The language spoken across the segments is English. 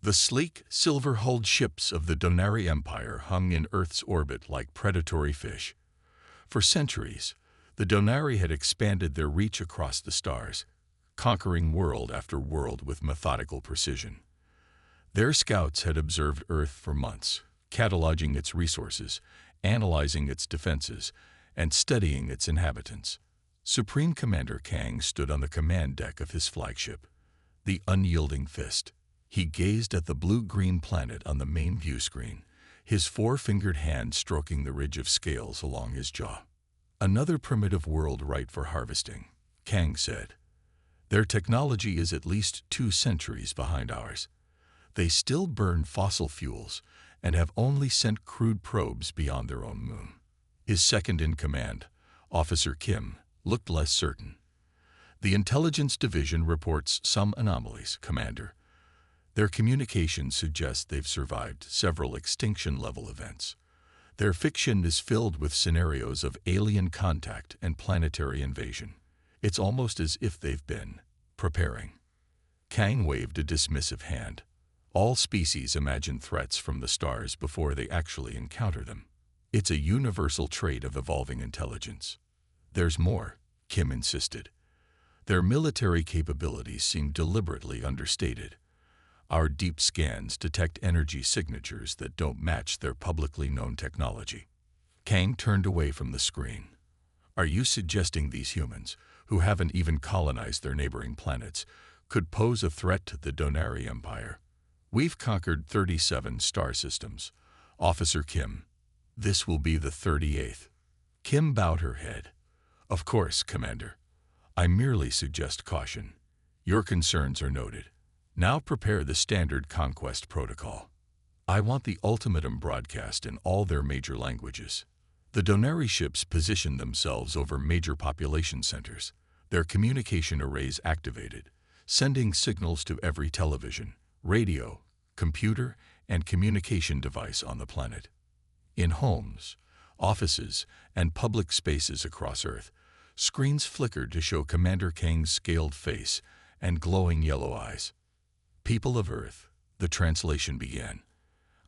The sleek, silver-hulled ships of the Donari Empire hung in Earth's orbit like predatory fish. For centuries, the Donari had expanded their reach across the stars, conquering world after world with methodical precision. Their scouts had observed Earth for months, cataloging its resources, analyzing its defenses, and studying its inhabitants. Supreme Commander Kang stood on the command deck of his flagship, the Unyielding Fist. He gazed at the blue-green planet on the main view screen, his four-fingered hand stroking the ridge of scales along his jaw. "Another primitive world ripe for harvesting," Kang said. "Their technology is at least 2 centuries behind ours. They still burn fossil fuels and have only sent crude probes beyond their own moon." His second-in-command, Officer Kim, looked less certain. "The Intelligence Division reports some anomalies, Commander. Their communications suggest they've survived several extinction-level events. Their fiction is filled with scenarios of alien contact and planetary invasion. It's almost as if they've been preparing." Kang waved a dismissive hand. All species imagine threats from the stars before they actually encounter them. It's a universal trait of evolving intelligence. "There's more," Kim insisted. "Their military capabilities seem deliberately understated. Our deep scans detect energy signatures that don't match their publicly known technology." Kang turned away from the screen. "Are you suggesting these humans, who haven't even colonized their neighboring planets, could pose a threat to the Donari Empire? We've conquered 37 star systems, Officer Kim. This will be the 38th. Kim bowed her head. "Of course, Commander. I merely suggest caution. Your concerns are noted. Now prepare the standard conquest protocol. I want the ultimatum broadcast in all their major languages." The Donari ships positioned themselves over major population centers, their communication arrays activated, sending signals to every television, radio, computer, and communication device on the planet. In homes, offices, and public spaces across Earth, screens flickered to show Commander Kang's scaled face and glowing yellow eyes. "People of Earth," the translation began,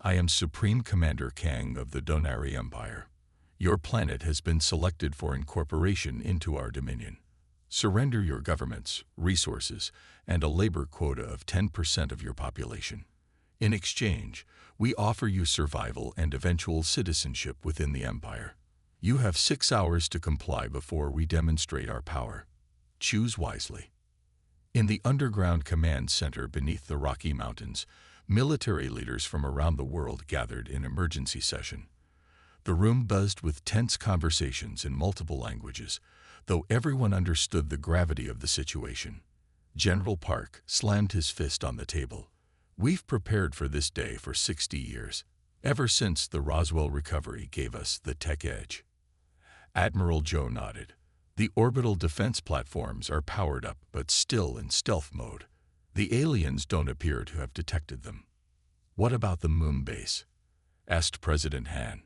"I am Supreme Commander Kang of the Donari Empire. Your planet has been selected for incorporation into our dominion. Surrender your governments, resources, and a labor quota of 10% of your population. In exchange, we offer you survival and eventual citizenship within the Empire. You have 6 hours to comply before we demonstrate our power. Choose wisely." In the underground command center beneath the Rocky Mountains, military leaders from around the world gathered in emergency session. The room buzzed with tense conversations in multiple languages, though everyone understood the gravity of the situation. General Park slammed his fist on the table. "We've prepared for this day for 60 years, ever since the Roswell recovery gave us the tech edge." Admiral Joe nodded. "The orbital defense platforms are powered up but still in stealth mode. The aliens don't appear to have detected them." "What about the moon base?" asked President Han.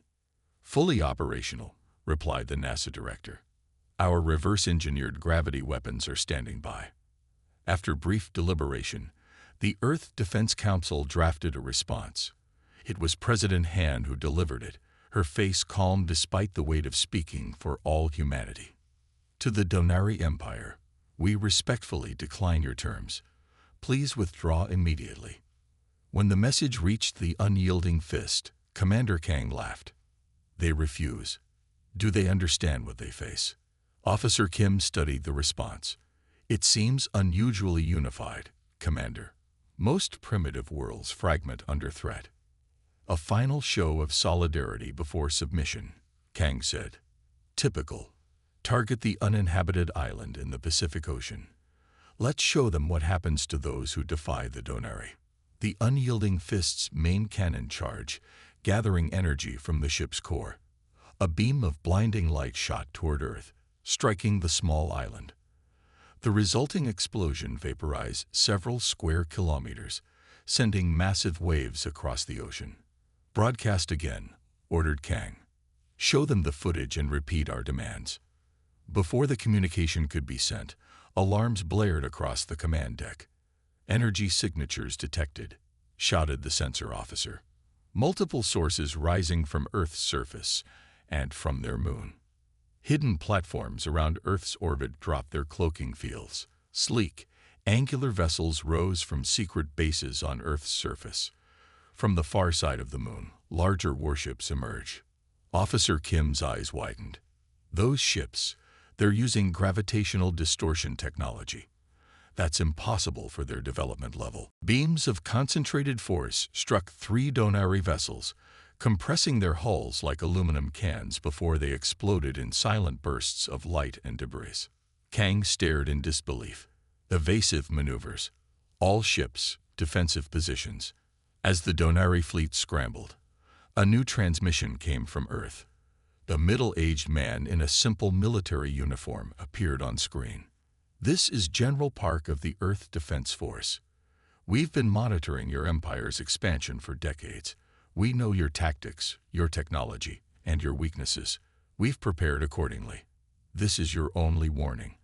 "Fully operational," replied the NASA director. "Our reverse-engineered gravity weapons are standing by." After brief deliberation, the Earth Defense Council drafted a response. It was President Han who delivered it, her face calm despite the weight of speaking for all humanity. "To the Donari Empire, we respectfully decline your terms. Please withdraw immediately." When the message reached the Unyielding Fist, Commander Kang laughed. "They refuse. Do they understand what they face?" Officer Kim studied the response. "It seems unusually unified, Commander. Most primitive worlds fragment under threat." "A final show of solidarity before submission," Kang said. "Typical. Target the uninhabited island in the Pacific Ocean. Let's show them what happens to those who defy the Donari." The Unyielding Fist's main cannon charge, gathering energy from the ship's core. A beam of blinding light shot toward Earth, striking the small island. The resulting explosion vaporized several square kilometers, sending massive waves across the ocean. "Broadcast again," ordered Kang. "Show them the footage and repeat our demands." Before the communication could be sent, alarms blared across the command deck. "Energy signatures detected. shouted the sensor officer. Multiple sources rising from Earth's surface and from their moon. Hidden platforms around Earth's orbit dropped their cloaking fields. Sleek, angular vessels rose from secret bases on Earth's surface. From the far side of the moon, larger warships emerged. Officer Kim's eyes widened. Those ships, they're using gravitational distortion technology. That's impossible for their development level. Beams of concentrated force struck 3 Donari vessels, compressing their hulls like aluminum cans before they exploded in silent bursts of light and debris. Kang stared in disbelief. Evasive maneuvers. All ships, defensive positions. As the Donari fleet scrambled, a new transmission came from Earth. The middle-aged man in a simple military uniform appeared on screen. "This is General Park of the Earth Defense Force. We've been monitoring your empire's expansion for decades. We know your tactics, your technology, and your weaknesses. We've prepared accordingly. This is your only warning.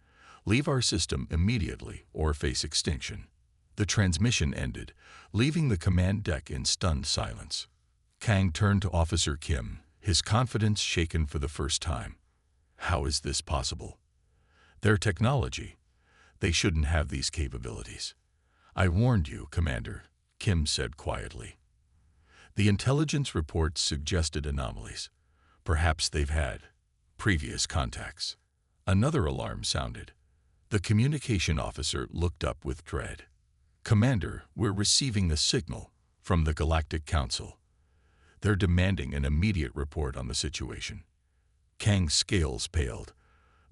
Leave our system immediately or face extinction." The transmission ended, leaving the command deck in stunned silence. Kang turned to Officer Kim, his confidence shaken for the first time. "How is this possible?" "Their technology. They shouldn't have these capabilities." "I warned you, Commander," Kim said quietly. The intelligence reports suggested anomalies. Perhaps they've had previous contacts. Another alarm sounded. The communication officer looked up with dread. "Commander, we're receiving a signal from the Galactic Council. They're demanding an immediate report on the situation." Kang's scales paled.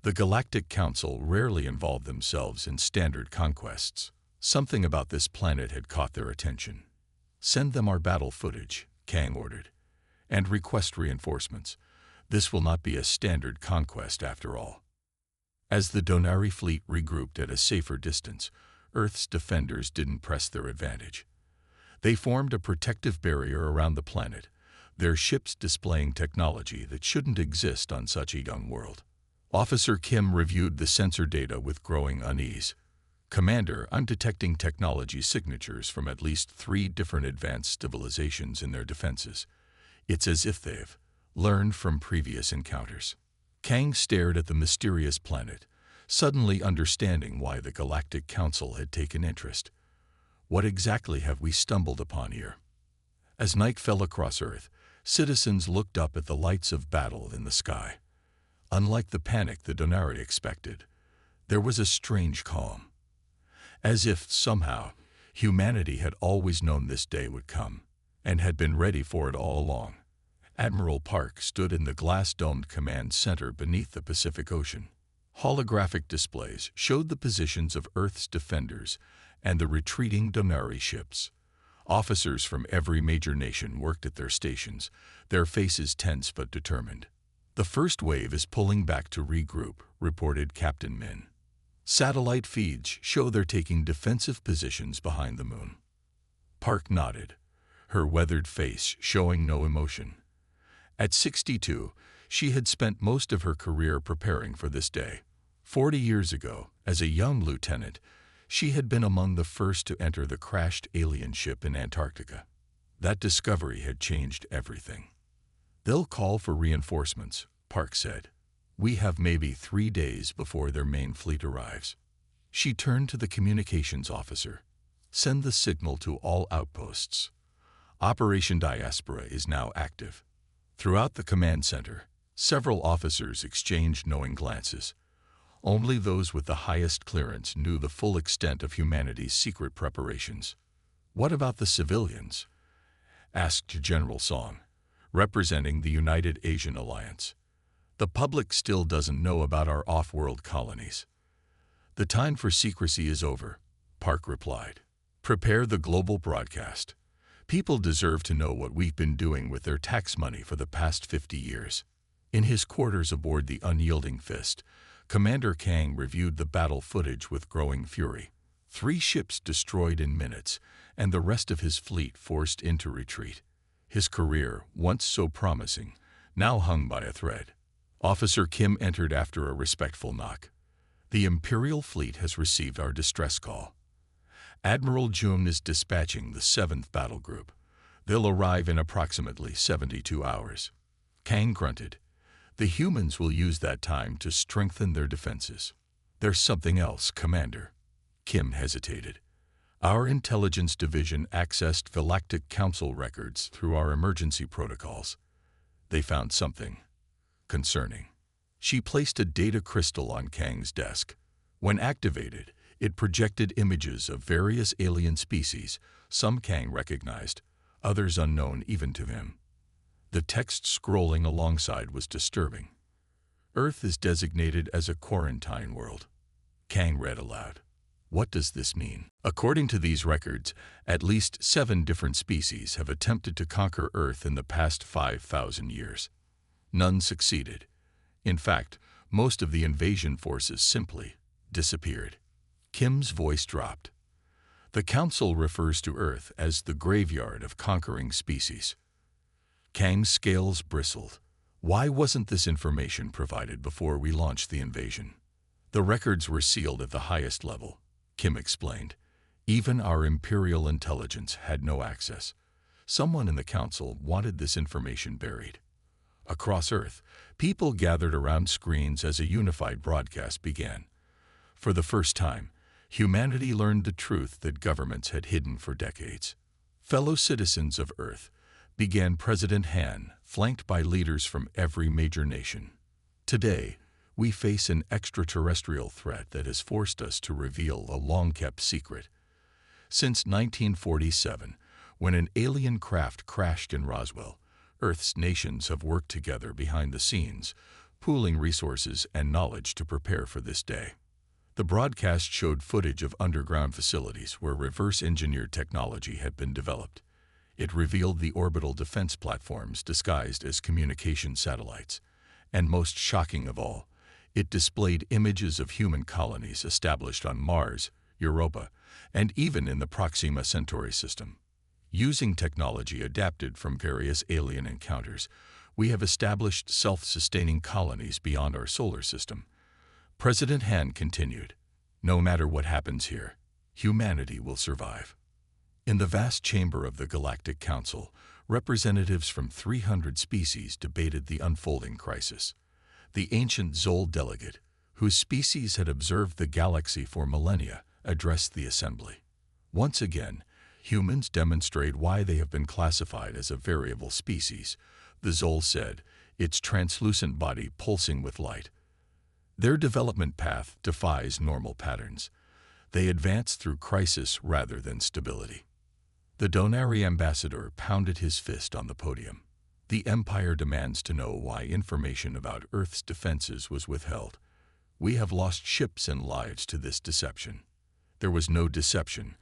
The Galactic Council rarely involved themselves in standard conquests. Something about this planet had caught their attention. "Send them our battle footage," Kang ordered, "and request reinforcements. This will not be a standard conquest after all." As the Donari fleet regrouped at a safer distance, Earth's defenders didn't press their advantage. They formed a protective barrier around the planet, their ships displaying technology that shouldn't exist on such a young world. Officer Kim reviewed the sensor data with growing unease. "Commander, I'm detecting technology signatures from at least 3 different advanced civilizations in their defenses. It's as if they've learned from previous encounters." Kang stared at the mysterious planet, suddenly understanding why the Galactic Council had taken interest. "What exactly have we stumbled upon here?" As night fell across Earth, citizens looked up at the lights of battle in the sky. Unlike the panic the Donari expected, there was a strange calm. As if, somehow, humanity had always known this day would come, and had been ready for it all along. Admiral Park stood in the glass-domed command center beneath the Pacific Ocean. Holographic displays showed the positions of Earth's defenders and the retreating Donari ships. Officers from every major nation worked at their stations, their faces tense but determined. "The first wave is pulling back to regroup," reported Captain Min. "Satellite feeds show they're taking defensive positions behind the moon." Park nodded, her weathered face showing no emotion. At 62, she had spent most of her career preparing for this day. 40 years ago, as a young lieutenant, she had been among the first to enter the crashed alien ship in Antarctica. That discovery had changed everything. "They'll call for reinforcements," Park said. "We have maybe 3 days before their main fleet arrives." She turned to the communications officer. "Send the signal to all outposts. Operation Diaspora is now active." Throughout the command center, several officers exchanged knowing glances. Only those with the highest clearance knew the full extent of humanity's secret preparations. "What about the civilians?" asked General Song, representing the United Asian Alliance. "The public still doesn't know about our off-world colonies." "The time for secrecy is over," Park replied. "Prepare the global broadcast. People deserve to know what we've been doing with their tax money for the past 50 years. In his quarters aboard the Unyielding Fist, Commander Kang reviewed the battle footage with growing fury. 3 ships destroyed in minutes, and the rest of his fleet forced into retreat. His career, once so promising, now hung by a thread. Officer Kim entered after a respectful knock. "The Imperial fleet has received our distress call." Admiral June is dispatching the 7th Battle Group. They'll arrive in approximately 72 hours. Kang grunted. The humans will use that time to strengthen their defenses. There's something else, Commander. Kim hesitated. Our intelligence division accessed Galactic Council records through our emergency protocols. They found something concerning. She placed a data crystal on Kang's desk. When activated, it projected images of various alien species, some Kang recognized, others unknown even to him. The text scrolling alongside was disturbing. Earth is designated as a quarantine world. Kang read aloud. What does this mean? According to these records, at least 7 different species have attempted to conquer Earth in the past 5,000 years. None succeeded. In fact, most of the invasion forces simply disappeared. Kim's voice dropped. The Council refers to Earth as the graveyard of conquering species. Kang's scales bristled. Why wasn't this information provided before we launched the invasion? The records were sealed at the highest level, Kim explained. Even our Imperial intelligence had no access. Someone in the Council wanted this information buried. Across Earth, people gathered around screens as a unified broadcast began. For the first time, humanity learned the truth that governments had hidden for decades. Fellow citizens of Earth, began President Han, flanked by leaders from every major nation. Today, we face an extraterrestrial threat that has forced us to reveal a long-kept secret. Since 1947, when an alien craft crashed in Roswell, Earth's nations have worked together behind the scenes, pooling resources and knowledge to prepare for this day. The broadcast showed footage of underground facilities where reverse-engineered technology had been developed. It revealed the orbital defense platforms disguised as communication satellites. And most shocking of all, it displayed images of human colonies established on Mars, Europa, and even in the Proxima Centauri system. Using technology adapted from various alien encounters, we have established self-sustaining colonies beyond our solar system. President Han continued, no matter what happens here, humanity will survive. In the vast chamber of the Galactic Council, representatives from 300 species debated the unfolding crisis. The ancient Zol delegate, whose species had observed the galaxy for millennia, addressed the assembly. Once again, humans demonstrate why they have been classified as a variable species, the Zol said, its translucent body pulsing with light. Their development path defies normal patterns. They advance through crisis rather than stability. The Donari ambassador pounded his fist on the podium. The Empire demands to know why information about Earth's defenses was withheld. We have lost ships and lives to this deception. There was no deception,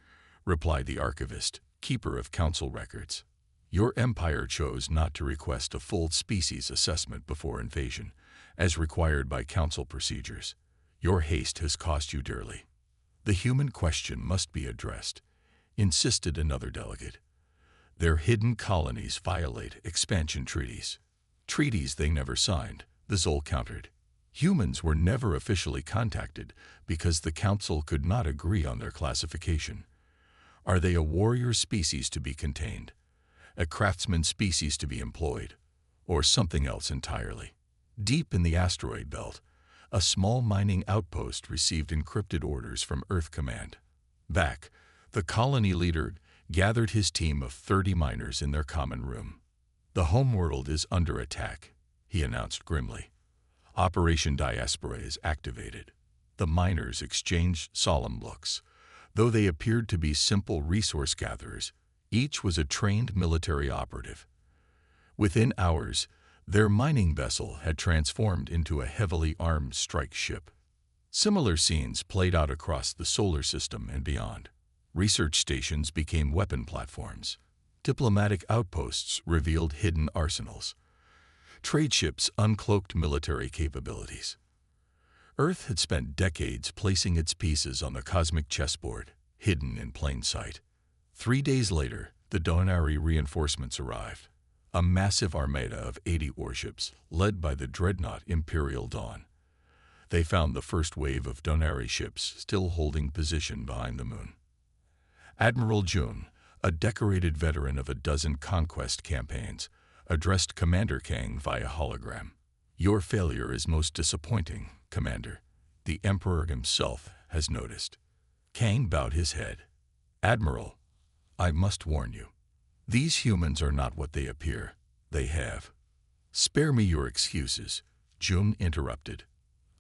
replied the archivist, keeper of council records. Your empire chose not to request a full species assessment before invasion, as required by council procedures. Your haste has cost you dearly. The human question must be addressed, insisted another delegate. Their hidden colonies violate expansion treaties. Treaties they never signed, the Zol countered. Humans were never officially contacted because the council could not agree on their classification. Are they a warrior species to be contained, a craftsman species to be employed, or something else entirely? Deep in the asteroid belt, a small mining outpost received encrypted orders from Earth Command. Back, the colony leader gathered his team of 30 miners in their common room. The homeworld is under attack, he announced grimly. Operation Diaspora is activated. The miners exchanged solemn looks. Though they appeared to be simple resource gatherers, each was a trained military operative. Within hours, their mining vessel had transformed into a heavily armed strike ship. Similar scenes played out across the solar system and beyond. Research stations became weapon platforms. Diplomatic outposts revealed hidden arsenals. Trade ships uncloaked military capabilities. Earth had spent decades placing its pieces on the cosmic chessboard, hidden in plain sight. 3 days later, the Donari reinforcements arrived. A massive armada of 80 warships, led by the dreadnought Imperial Dawn. They found the first wave of Donari ships still holding position behind the moon. Admiral Jun, a decorated veteran of a dozen conquest campaigns, addressed Commander Kang via hologram. "Your failure is most disappointing, Commander. The Emperor himself has noticed." Kang bowed his head. "Admiral, I must warn you. These humans are not what they appear. They have." "Spare me your excuses," Jun interrupted.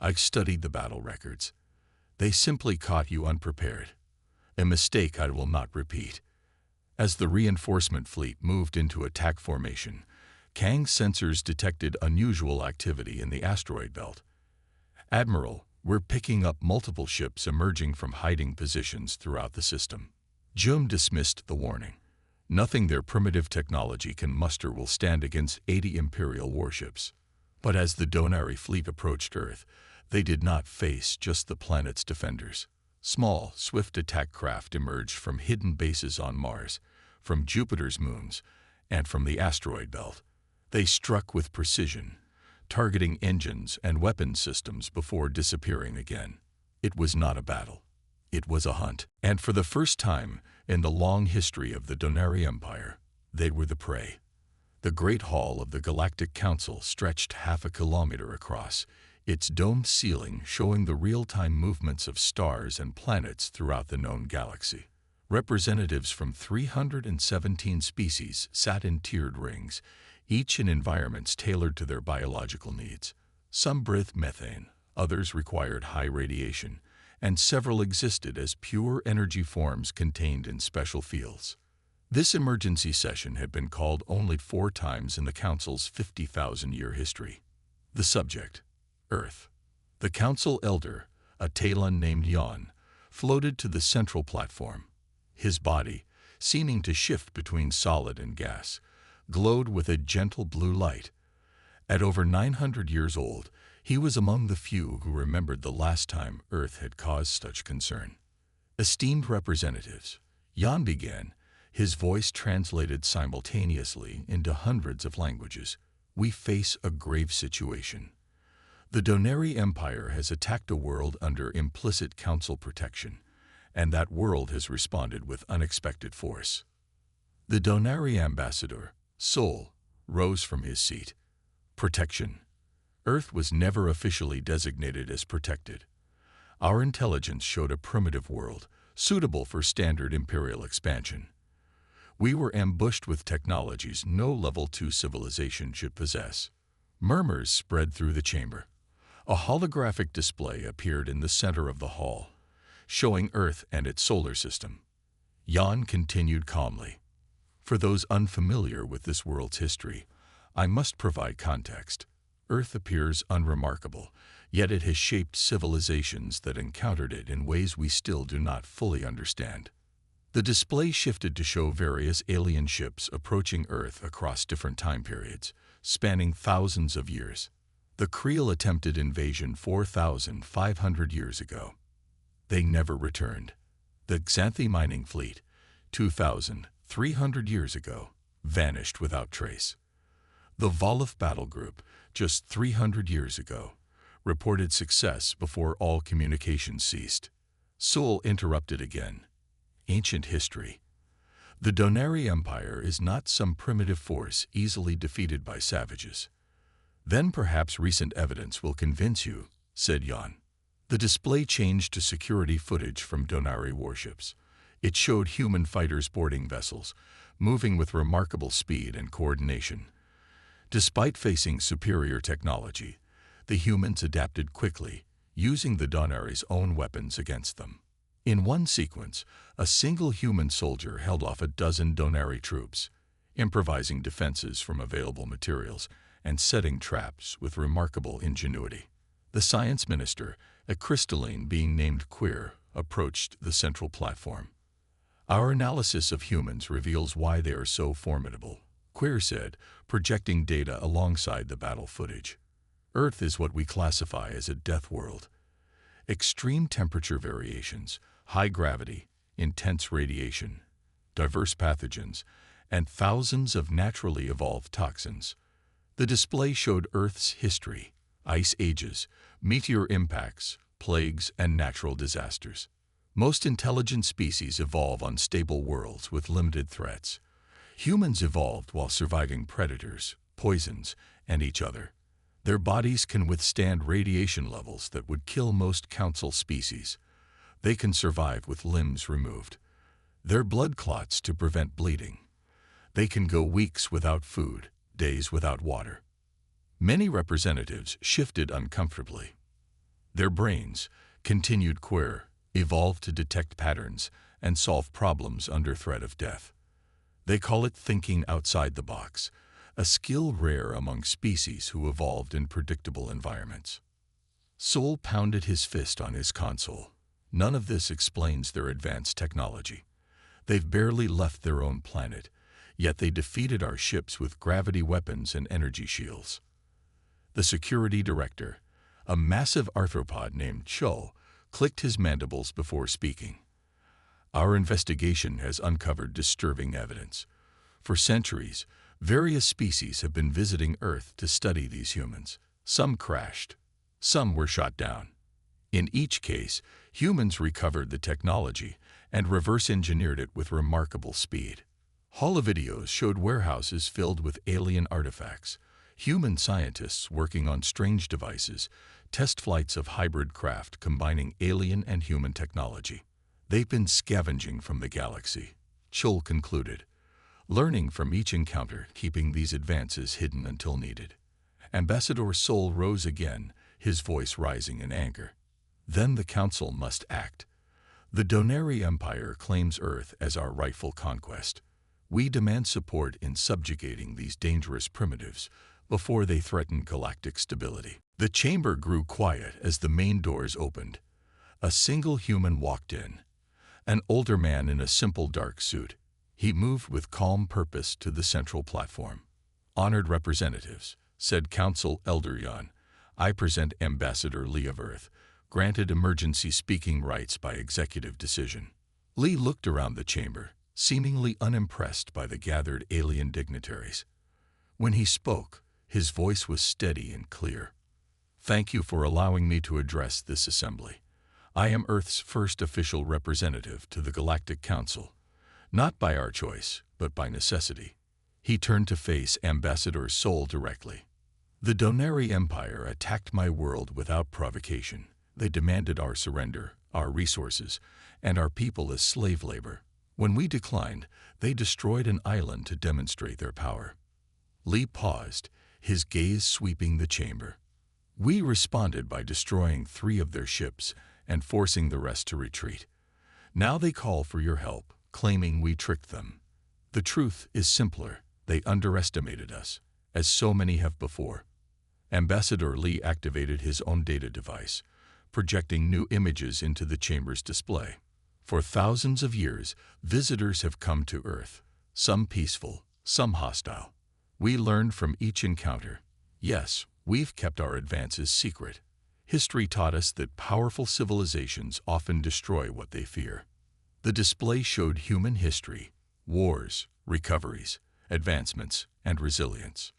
"I've studied the battle records. They simply caught you unprepared. A mistake I will not repeat." As the reinforcement fleet moved into attack formation, Kang's sensors detected unusual activity in the asteroid belt. "Admiral, we're picking up multiple ships emerging from hiding positions throughout the system." Jun dismissed the warning. Nothing their primitive technology can muster will stand against 80 Imperial warships. But as the Donari fleet approached Earth, they did not face just the planet's defenders. Small, swift attack craft emerged from hidden bases on Mars, from Jupiter's moons, and from the asteroid belt. They struck with precision, targeting engines and weapons systems before disappearing again. It was not a battle. It was a hunt. And for the first time in the long history of the Donari Empire, they were the prey. The Great Hall of the Galactic Council stretched half a kilometer across, its domed ceiling showing the real-time movements of stars and planets throughout the known galaxy. Representatives from 317 species sat in tiered rings, each in environments tailored to their biological needs. Some breathed methane, others required high radiation, and several existed as pure energy forms contained in special fields. This emergency session had been called only 4 times in the Council's 50,000-year history. The subject: Earth. The Council Elder, a Talon named Yon, floated to the central platform. His body, seeming to shift between solid and gas, glowed with a gentle blue light. At over 900 years old, he was among the few who remembered the last time Earth had caused such concern. "Esteemed representatives," Yon began, his voice translated simultaneously into hundreds of languages, "we face a grave situation. The Donari Empire has attacked a world under implicit council protection, and that world has responded with unexpected force." The Donari ambassador, Sol, rose from his seat. "Protection. Earth was never officially designated as protected. Our intelligence showed a primitive world, suitable for standard Imperial expansion. We were ambushed with technologies no Level 2 civilization should possess." Murmurs spread through the chamber. A holographic display appeared in the center of the hall, showing Earth and its solar system. Yon continued calmly. "For those unfamiliar with this world's history, I must provide context. Earth appears unremarkable, yet it has shaped civilizations that encountered it in ways we still do not fully understand." The display shifted to show various alien ships approaching Earth across different time periods, spanning thousands of years. The Creel attempted invasion 4,500 years ago. They never returned. The Xanthi mining fleet, 2,300 years ago, vanished without trace. The Volif battle group, just 300 years ago, reported success before all communications ceased. Sol interrupted again. "Ancient history. The Donari Empire is not some primitive force easily defeated by savages." "Then perhaps recent evidence will convince you," said Yon. The display changed to security footage from Donari warships. It showed human fighters boarding vessels, moving with remarkable speed and coordination. Despite facing superior technology, the humans adapted quickly, using the Donari's own weapons against them. In one sequence, a single human soldier held off a dozen Donari troops, improvising defenses from available materials and setting traps with remarkable ingenuity. The science minister, a crystalline being named Queer, approached the central platform. "Our analysis of humans reveals why they are so formidable," Queer said, projecting data alongside the battle footage. "Earth is what we classify as a death world. Extreme temperature variations, high gravity, intense radiation, diverse pathogens, and thousands of naturally evolved toxins." The display showed Earth's history, ice ages, meteor impacts, plagues, and natural disasters. Most intelligent species evolve on stable worlds with limited threats. Humans evolved while surviving predators, poisons, and each other. Their bodies can withstand radiation levels that would kill most council species. They can survive with limbs removed. Their blood clots to prevent bleeding. They can go weeks without food, days without water. Many representatives shifted uncomfortably. Their brains, continued queer, evolved to detect patterns and solve problems under threat of death. They call it thinking outside the box, a skill rare among species who evolved in predictable environments. Sol pounded his fist on his console. None of this explains their advanced technology. They've barely left their own planet, yet they defeated our ships with gravity weapons and energy shields. The security director, a massive arthropod named Cho, clicked his mandibles before speaking. Our investigation has uncovered disturbing evidence. For centuries, various species have been visiting Earth to study these humans. Some crashed. Some were shot down. In each case, humans recovered the technology and reverse-engineered it with remarkable speed. Holovideos showed warehouses filled with alien artifacts, human scientists working on strange devices, test flights of hybrid craft combining alien and human technology. They've been scavenging from the galaxy, Chul concluded, learning from each encounter, keeping these advances hidden until needed. Ambassador Sol rose again, his voice rising in anger. Then the Council must act. The Donari Empire claims Earth as our rightful conquest. We demand support in subjugating these dangerous primitives before they threaten galactic stability. The chamber grew quiet as the main doors opened. A single human walked in, an older man in a simple dark suit. He moved with calm purpose to the central platform. Honored representatives, said Council Elder Yan, I present Ambassador Li of Earth, granted emergency speaking rights by executive decision. Li looked around the chamber, seemingly unimpressed by the gathered alien dignitaries. When he spoke, his voice was steady and clear. Thank you for allowing me to address this assembly. I am Earth's first official representative to the Galactic Council, not by our choice, but by necessity. He turned to face Ambassador Sol directly. The Donari Empire attacked my world without provocation. They demanded our surrender, our resources, and our people as slave labor. When we declined, they destroyed an island to demonstrate their power. Li paused, his gaze sweeping the chamber. We responded by destroying 3 of their ships and forcing the rest to retreat. Now they call for your help, claiming we tricked them. The truth is simpler. They underestimated us, as so many have before. Ambassador Li activated his own data device, projecting new images into the chamber's display. For thousands of years, visitors have come to Earth, some peaceful, some hostile. We learned from each encounter. Yes, we've kept our advances secret. History taught us that powerful civilizations often destroy what they fear. The display showed human history, wars, recoveries, advancements, and resilience.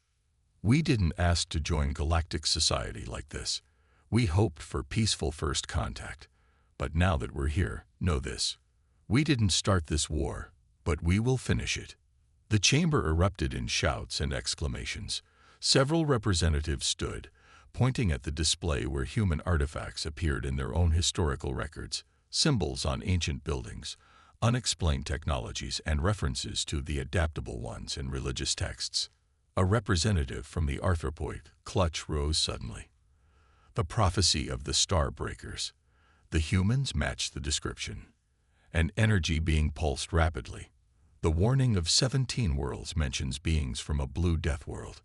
We didn't ask to join galactic society like this. We hoped for peaceful first contact. But now that we're here, know this. We didn't start this war, but we will finish it. The chamber erupted in shouts and exclamations. Several representatives stood, pointing at the display where human artifacts appeared in their own historical records, symbols on ancient buildings, unexplained technologies, and references to the adaptable ones in religious texts. A representative from the arthropoid clutch rose suddenly. The prophecy of the star breakers. The humans matched the description. An energy being pulsed rapidly. The warning of 17 worlds mentions beings from a blue death world.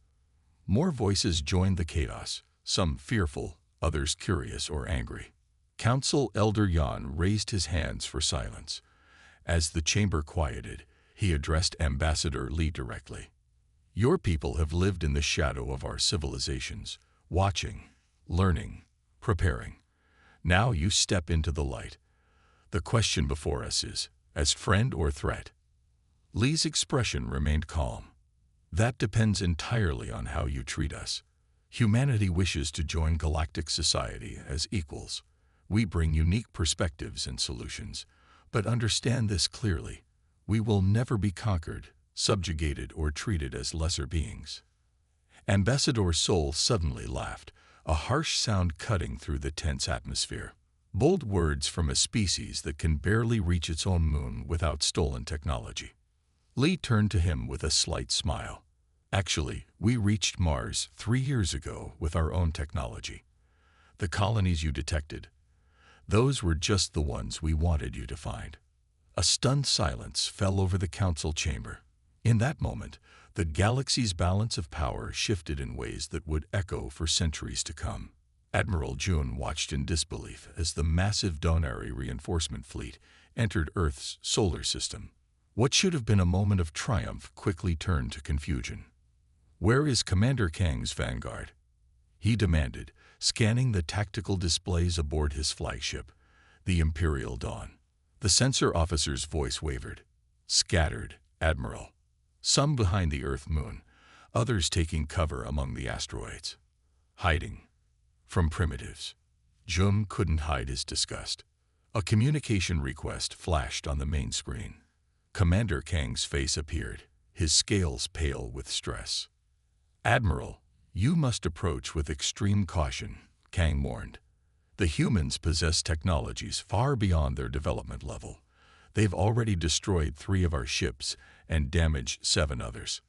More voices joined the chaos, some fearful, others curious or angry. Council Elder Yan raised his hands for silence. As the chamber quieted, he addressed Ambassador Li directly. Your people have lived in the shadow of our civilizations, watching, learning, preparing. Now you step into the light. The question before us is, as friend or threat? Li's expression remained calm. That depends entirely on how you treat us. Humanity wishes to join galactic society as equals. We bring unique perspectives and solutions, but understand this clearly. We will never be conquered, subjugated, or treated as lesser beings." Ambassador Soul suddenly laughed, a harsh sound cutting through the tense atmosphere. Bold words from a species that can barely reach its own moon without stolen technology. Lee turned to him with a slight smile. "Actually, we reached Mars 3 years ago with our own technology. The colonies you detected, those were just the ones we wanted you to find." A stunned silence fell over the council chamber. In that moment, the galaxy's balance of power shifted in ways that would echo for centuries to come. Admiral June watched in disbelief as the massive Donari reinforcement fleet entered Earth's solar system. What should have been a moment of triumph quickly turned to confusion. "Where is Commander Kang's vanguard?" he demanded, scanning the tactical displays aboard his flagship, the Imperial Dawn. The sensor officer's voice wavered. "Scattered, Admiral. Some behind the Earth moon, others taking cover among the asteroids. Hiding from primitives." Jun couldn't hide his disgust. A communication request flashed on the main screen. Commander Kang's face appeared, his scales pale with stress. "Admiral, you must approach with extreme caution," Kang warned. "The humans possess technologies far beyond their development level. They've already destroyed 3 of our ships and damaged 7 others."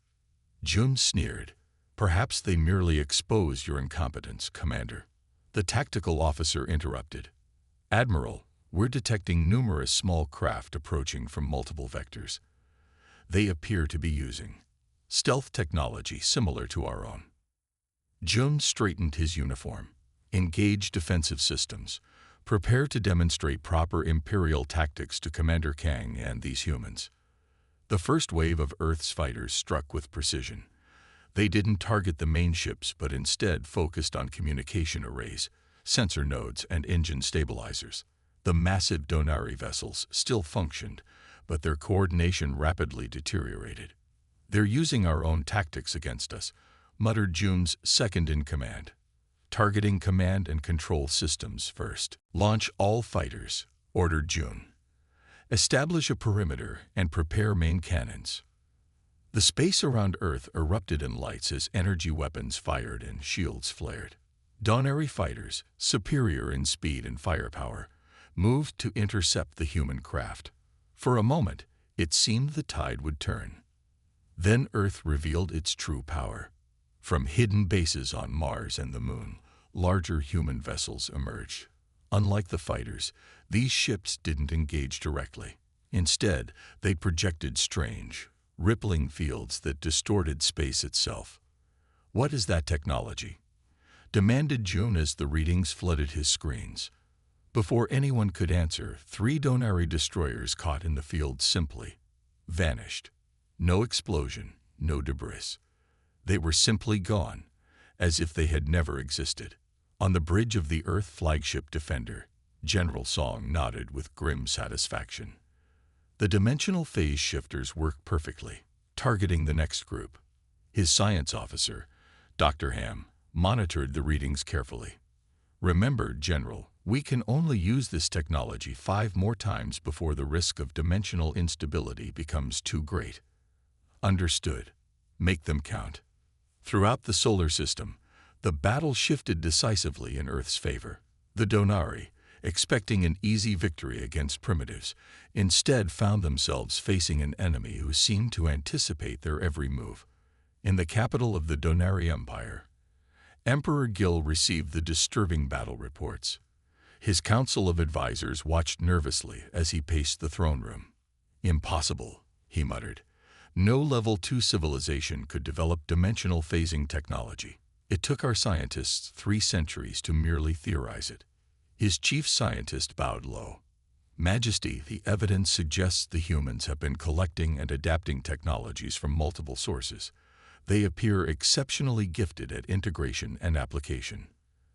Jun sneered. "Perhaps they merely expose your incompetence, Commander." The tactical officer interrupted. "Admiral, we're detecting numerous small craft approaching from multiple vectors. They appear to be using stealth technology similar to our own." Jun straightened his uniform. "Engage defensive systems. Prepare to demonstrate proper Imperial tactics to Commander Kang and these humans." The first wave of Earth's fighters struck with precision. They didn't target the main ships but instead focused on communication arrays, sensor nodes, and engine stabilizers. The massive Donari vessels still functioned, but their coordination rapidly deteriorated. "They're using our own tactics against us," muttered Jun's second-in-command. "Targeting command and control systems first." "Launch all fighters," ordered Jun. "Establish a perimeter and prepare main cannons." The space around Earth erupted in lights as energy weapons fired and shields flared. Donari fighters, superior in speed and firepower, moved to intercept the human craft. For a moment, it seemed the tide would turn. Then Earth revealed its true power. From hidden bases on Mars and the Moon, larger human vessels emerged. Unlike the fighters, these ships didn't engage directly. Instead, they projected strange, rippling fields that distorted space itself. "What is that technology?" demanded Jun as the readings flooded his screens. Before anyone could answer, 3 Donari destroyers caught in the field simply vanished. No explosion, no debris. They were simply gone, as if they had never existed. On the bridge of the Earth flagship Defender, General Song nodded with grim satisfaction. The dimensional phase shifters worked perfectly, targeting the next group. His science officer, Dr. Ham, monitored the readings carefully. "Remember, General, we can only use this technology 5 more times before the risk of dimensional instability becomes too great." "Understood. Make them count." Throughout the solar system, the battle shifted decisively in Earth's favor. The Donari, expecting an easy victory against primitives, instead found themselves facing an enemy who seemed to anticipate their every move. In the capital of the Donari Empire, Emperor Gil received the disturbing battle reports. His council of advisors watched nervously as he paced the throne room. "Impossible," he muttered. "No level 2 civilization could develop dimensional phasing technology. It took our scientists 3 centuries to merely theorize it." His chief scientist bowed low. "Majesty, the evidence suggests the humans have been collecting and adapting technologies from multiple sources. They appear exceptionally gifted at integration and application."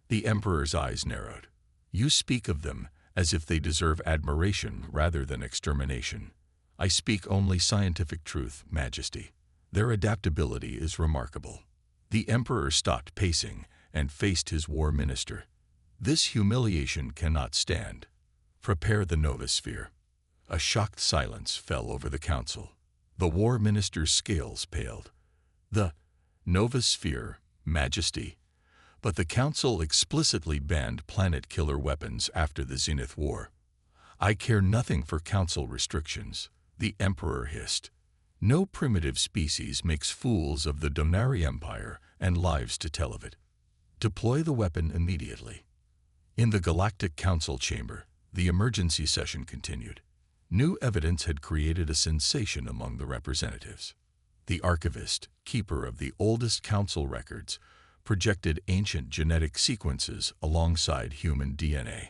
The Emperor's eyes narrowed. "You speak of them as if they deserve admiration rather than extermination." "I speak only scientific truth, Majesty. Their adaptability is remarkable." The Emperor stopped pacing and faced his war minister. This humiliation cannot stand. Prepare the Novosphere. A shocked silence fell over the council. The war minister's scales paled. The Novosphere, Majesty. But the council explicitly banned planet-killer weapons after the Zenith War. I care nothing for council restrictions, the Emperor hissed. No primitive species makes fools of the Donari Empire and lives to tell of it. Deploy the weapon immediately. In the Galactic Council chamber, the emergency session continued. New evidence had created a sensation among the representatives. The archivist, keeper of the oldest council records, projected ancient genetic sequences alongside human DNA.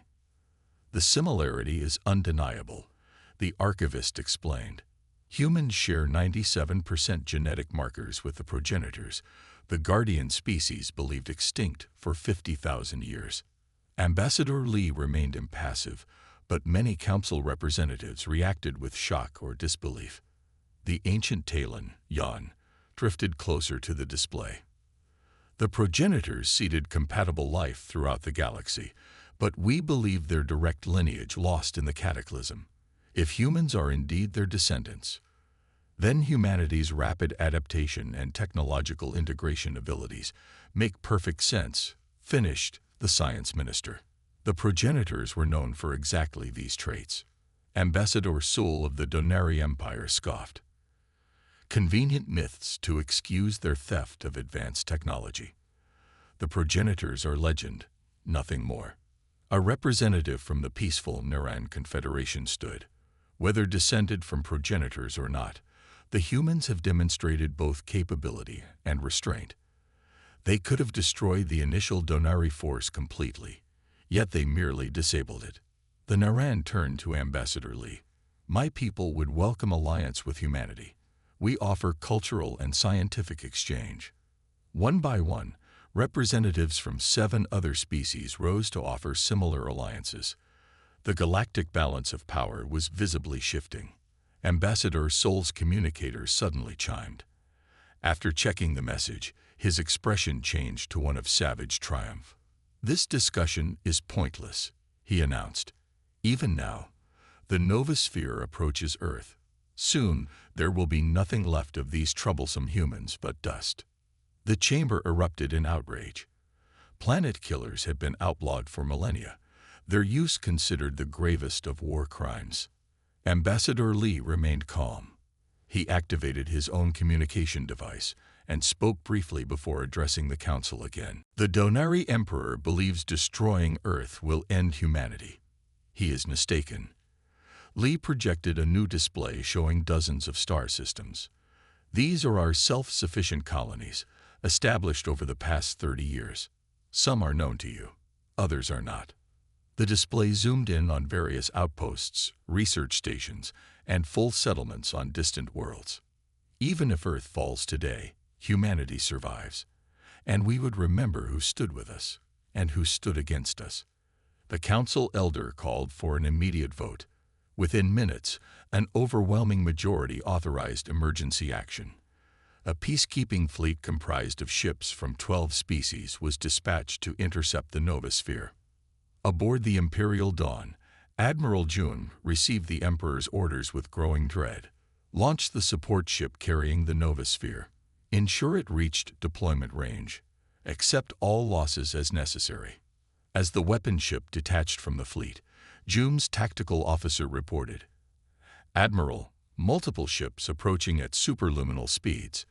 The similarity is undeniable, the archivist explained. Humans share 97% genetic markers with the progenitors, the guardian species believed extinct for 50,000 years. Ambassador Lee remained impassive, but many council representatives reacted with shock or disbelief. The ancient Talon, Yan, drifted closer to the display. The progenitors seeded compatible life throughout the galaxy, but we believe their direct lineage lost in the cataclysm. If humans are indeed their descendants, then humanity's rapid adaptation and technological integration abilities make perfect sense, finished the science minister. The progenitors were known for exactly these traits. Ambassador Sul of the Donari Empire scoffed. Convenient myths to excuse their theft of advanced technology. The progenitors are legend, nothing more. A representative from the peaceful Naran Confederation stood. Whether descended from progenitors or not, the humans have demonstrated both capability and restraint. They could have destroyed the initial Donari force completely, yet they merely disabled it. The Naran turned to Ambassador Lee. My people would welcome alliance with humanity. We offer cultural and scientific exchange. One by one, representatives from 7 other species rose to offer similar alliances. The galactic balance of power was visibly shifting. Ambassador Sol's communicator suddenly chimed. After checking the message, his expression changed to one of savage triumph. This discussion is pointless, he announced. Even now, the Novosphere approaches Earth. Soon, there will be nothing left of these troublesome humans but dust. The chamber erupted in outrage. Planet killers had been outlawed for millennia, their use considered the gravest of war crimes. Ambassador Lee remained calm. He activated his own communication device and spoke briefly before addressing the council again. The Donari Emperor believes destroying Earth will end humanity. He is mistaken. Lee projected a new display showing dozens of star systems. These are our self-sufficient colonies, established over the past 30 years. Some are known to you, others are not. The display zoomed in on various outposts, research stations, and full settlements on distant worlds. Even if Earth falls today, humanity survives, and we would remember who stood with us and who stood against us. The council elder called for an immediate vote. Within minutes, an overwhelming majority authorized emergency action. A peacekeeping fleet comprised of ships from 12 species was dispatched to intercept the Novosphere. Aboard the Imperial Dawn, Admiral June received the Emperor's orders with growing dread. Launch the support ship carrying the Novosphere. Ensure it reached deployment range. Accept all losses as necessary. As the weapon ship detached from the fleet, June's tactical officer reported, Admiral, multiple ships approaching at superluminal speeds.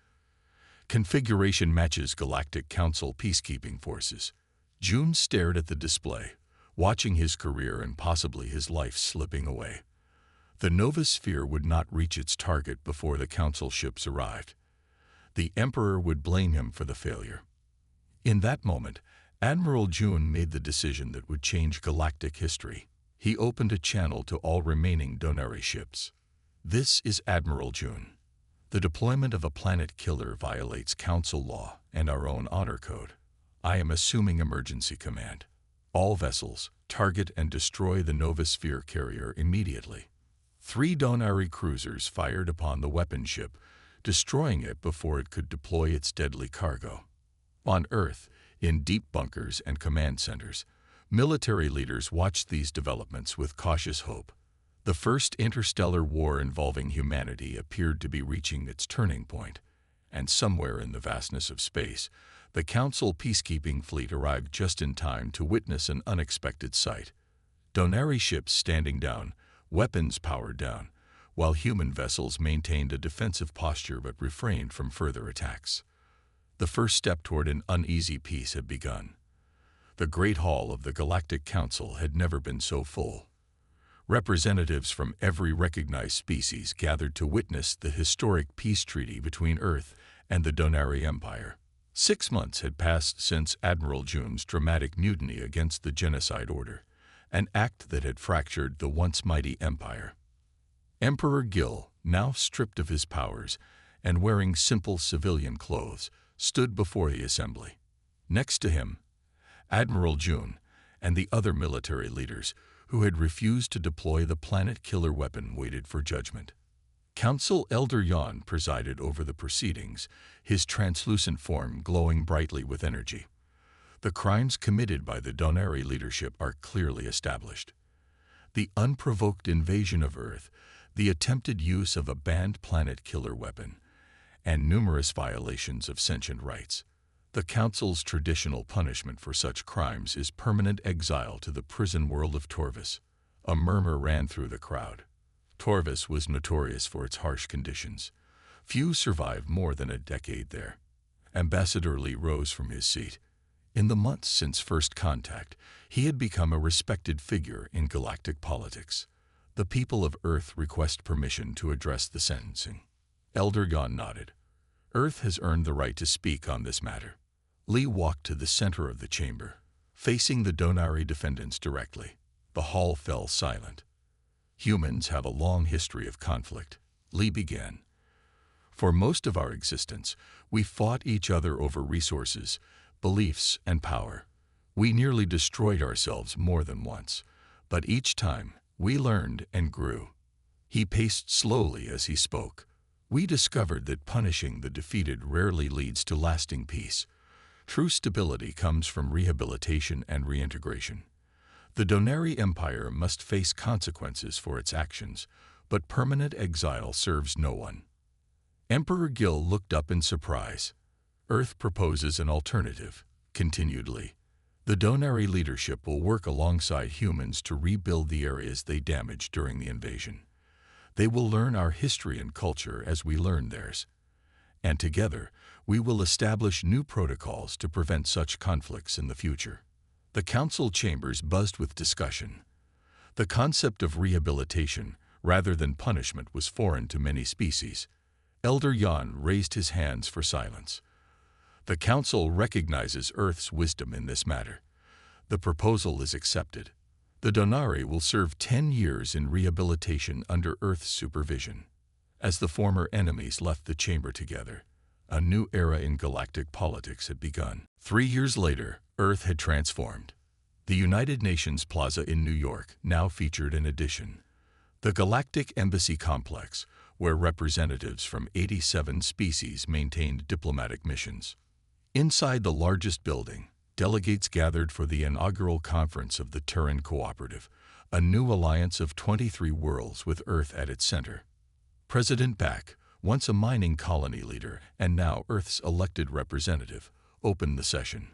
Configuration matches Galactic Council peacekeeping forces. June stared at the display, watching his career and possibly his life slipping away. The Novosphere would not reach its target before the Council ships arrived. The Emperor would blame him for the failure. In that moment, Admiral June made the decision that would change galactic history. He opened a channel to all remaining Donari ships. This is Admiral June. The deployment of a planet killer violates Council law and our own honor code. I am assuming emergency command. All vessels, target and destroy the Novosphere carrier immediately. 3 Donari cruisers fired upon the weapon ship, destroying it before it could deploy its deadly cargo. On Earth, in deep bunkers and command centers, Military leaders watched these developments with cautious hope. The first interstellar war involving humanity appeared to be reaching its turning point, and somewhere in the vastness of space, the Council peacekeeping fleet arrived just in time to witness an unexpected sight. Donari ships standing down, weapons powered down, while human vessels maintained a defensive posture but refrained from further attacks. The first step toward an uneasy peace had begun. The Great Hall of the Galactic Council had never been so full. Representatives from every recognized species gathered to witness the historic peace treaty between Earth and the Donari Empire. 6 months had passed since Admiral June's dramatic mutiny against the Genocide Order, an act that had fractured the once mighty empire. Emperor Gil, now stripped of his powers and wearing simple civilian clothes, stood before the assembly. Next to him, Admiral June and the other military leaders who had refused to deploy the planet-killer weapon waited for judgment. Council Elder Yon presided over the proceedings, his translucent form glowing brightly with energy. The crimes committed by the Donari leadership are clearly established. The unprovoked invasion of Earth, the attempted use of a banned planet-killer weapon, and numerous violations of sentient rights. The Council's traditional punishment for such crimes is permanent exile to the prison world of Torvis. A murmur ran through the crowd. Torvis was notorious for its harsh conditions. Few survived more than a decade there. Ambassador Lee rose from his seat. In the months since first contact, he had become a respected figure in galactic politics. The people of Earth request permission to address the sentencing. Elder Yon nodded. Earth has earned the right to speak on this matter. Lee walked to the center of the chamber, facing the Donari defendants directly. The hall fell silent. Humans have a long history of conflict, Lee began. For most of our existence, we fought each other over resources, beliefs, and power. We nearly destroyed ourselves more than once, but each time we learned and grew. He paced slowly as he spoke. We discovered that punishing the defeated rarely leads to lasting peace. True stability comes from rehabilitation and reintegration. The Donari Empire must face consequences for its actions, but permanent exile serves no one. Emperor Gil looked up in surprise. Earth proposes an alternative, continued Lee. The Donari leadership will work alongside humans to rebuild the areas they damaged during the invasion. They will learn our history and culture as we learn theirs. And together, we will establish new protocols to prevent such conflicts in the future. The council chambers buzzed with discussion. The concept of rehabilitation, rather than punishment, was foreign to many species. Elder Yon raised his hands for silence. The council recognizes Earth's wisdom in this matter. The proposal is accepted. The Donari will serve 10 years in rehabilitation under Earth's supervision. As the former enemies left the chamber together, a new era in galactic politics had begun. 3 years later, Earth had transformed. The United Nations Plaza in New York now featured an addition. The Galactic Embassy Complex, where representatives from 87 species maintained diplomatic missions. Inside the largest building, delegates gathered for the inaugural conference of the Terran Cooperative, a new alliance of 23 worlds with Earth at its center. President Back, once a mining colony leader and now Earth's elected representative, opened the session.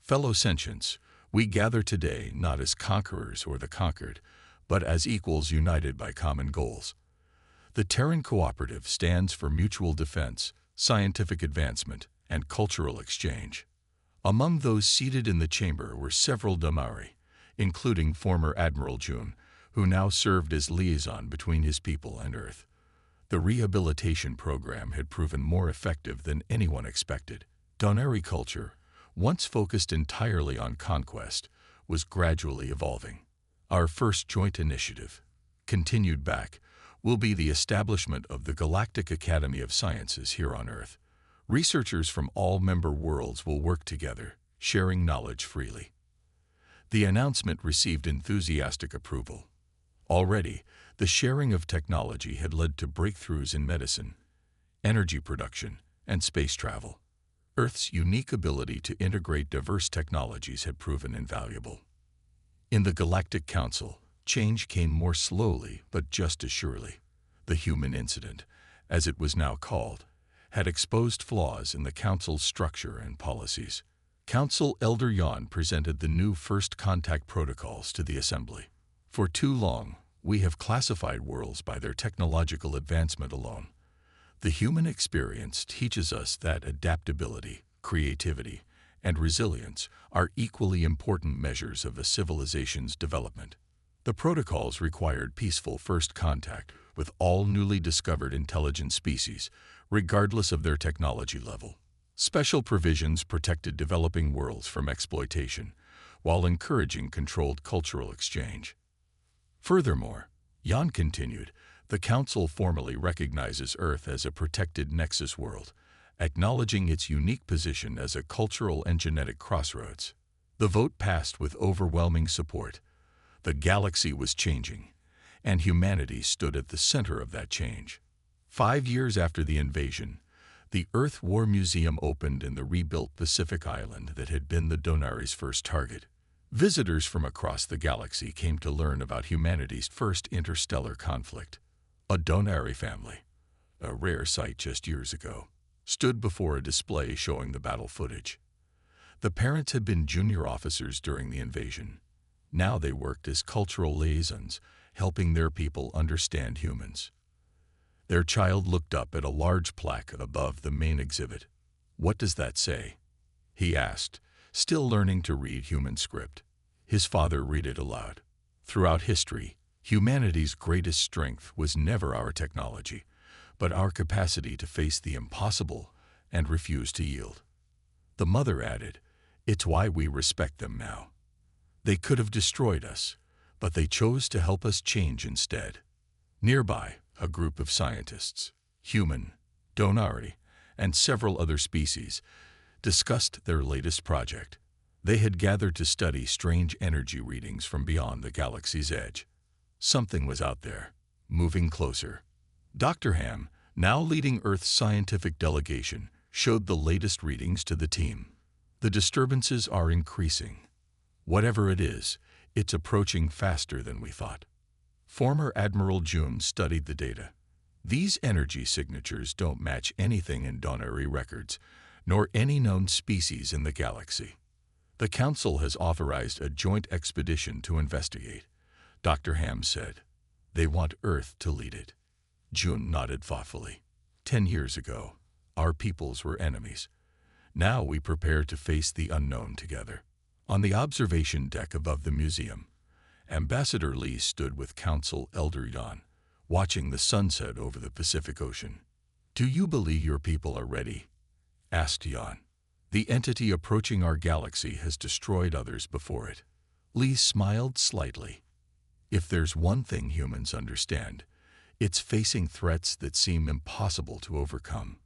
Fellow sentients, we gather today not as conquerors or the conquered, but as equals united by common goals. The Terran Cooperative stands for mutual defense, scientific advancement, and cultural exchange. Among those seated in the chamber were several Donari, including former Admiral June, who now served as liaison between his people and Earth. The rehabilitation program had proven more effective than anyone expected. Donari culture, once focused entirely on conquest, was gradually evolving. Our first joint initiative, continued Back, will be the establishment of the Galactic Academy of Sciences here on Earth. Researchers from all member worlds will work together, sharing knowledge freely. The announcement received enthusiastic approval. Already, the sharing of technology had led to breakthroughs in medicine, energy production, and space travel. Earth's unique ability to integrate diverse technologies had proven invaluable. In the Galactic Council, change came more slowly but just as surely. The human incident, as it was now called, had exposed flaws in the Council's structure and policies. Council Elder Jan presented the new First Contact protocols to the Assembly. For too long, we have classified worlds by their technological advancement alone. The human experience teaches us that adaptability, creativity, and resilience are equally important measures of a civilization's development. The protocols required peaceful first contact with all newly discovered intelligent species, regardless of their technology level. Special provisions protected developing worlds from exploitation, while encouraging controlled cultural exchange. Furthermore, Jan continued, the Council formally recognizes Earth as a protected nexus world, acknowledging its unique position as a cultural and genetic crossroads. The vote passed with overwhelming support. The galaxy was changing, and humanity stood at the center of that change. 5 years after the invasion, the Earth War Museum opened in the rebuilt Pacific Island that had been the Donari's first target. Visitors from across the galaxy came to learn about humanity's first interstellar conflict. A Donari family, a rare sight just years ago, stood before a display showing the battle footage. The parents had been junior officers during the invasion. Now they worked as cultural liaisons, helping their people understand humans. Their child looked up at a large plaque above the main exhibit. "What does that say?" he asked, still learning to read human script. His father read it aloud. "Throughout history, humanity's greatest strength was never our technology, but our capacity to face the impossible and refuse to yield." The mother added, "It's why we respect them now. They could have destroyed us, but they chose to help us change instead." Nearby, a group of scientists, human, Donari, and several other species, discussed their latest project. They had gathered to study strange energy readings from beyond the galaxy's edge. Something was out there, moving closer. Dr. Ham, now leading Earth's scientific delegation, showed the latest readings to the team. "The disturbances are increasing. Whatever it is, it's approaching faster than we thought." Former Admiral June studied the data. "These energy signatures don't match anything in Donari records, nor any known species in the galaxy. The Council has authorized a joint expedition to investigate," Dr. Ham said. "They want Earth to lead it." June nodded thoughtfully. 10 years ago, our peoples were enemies. Now we prepare to face the unknown together." On the observation deck above the museum, Ambassador Lee stood with Council Elder Jan, watching the sunset over the Pacific Ocean. "Do you believe your people are ready?" asked Jan. "The entity approaching our galaxy has destroyed others before it." Lee smiled slightly. "If there's one thing humans understand, it's facing threats that seem impossible to overcome.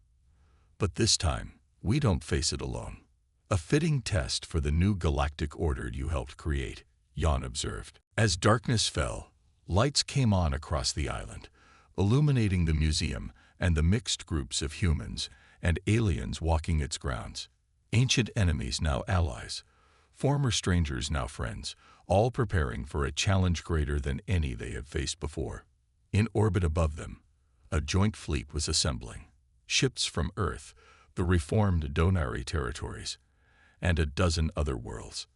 But this time, we don't face it alone." "A fitting test for the new galactic order you helped create," Jan observed. As darkness fell, lights came on across the island, illuminating the museum and the mixed groups of humans and aliens walking its grounds. Ancient enemies now allies, former strangers now friends, all preparing for a challenge greater than any they had faced before. In orbit above them, a joint fleet was assembling. Ships from Earth, the reformed Donari territories, and a dozen other worlds.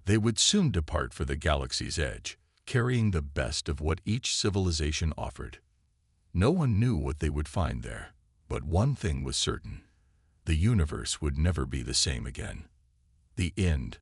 They would soon depart for the galaxy's edge, carrying the best of what each civilization offered. No one knew what they would find there, but one thing was certain: the universe would never be the same again. The end.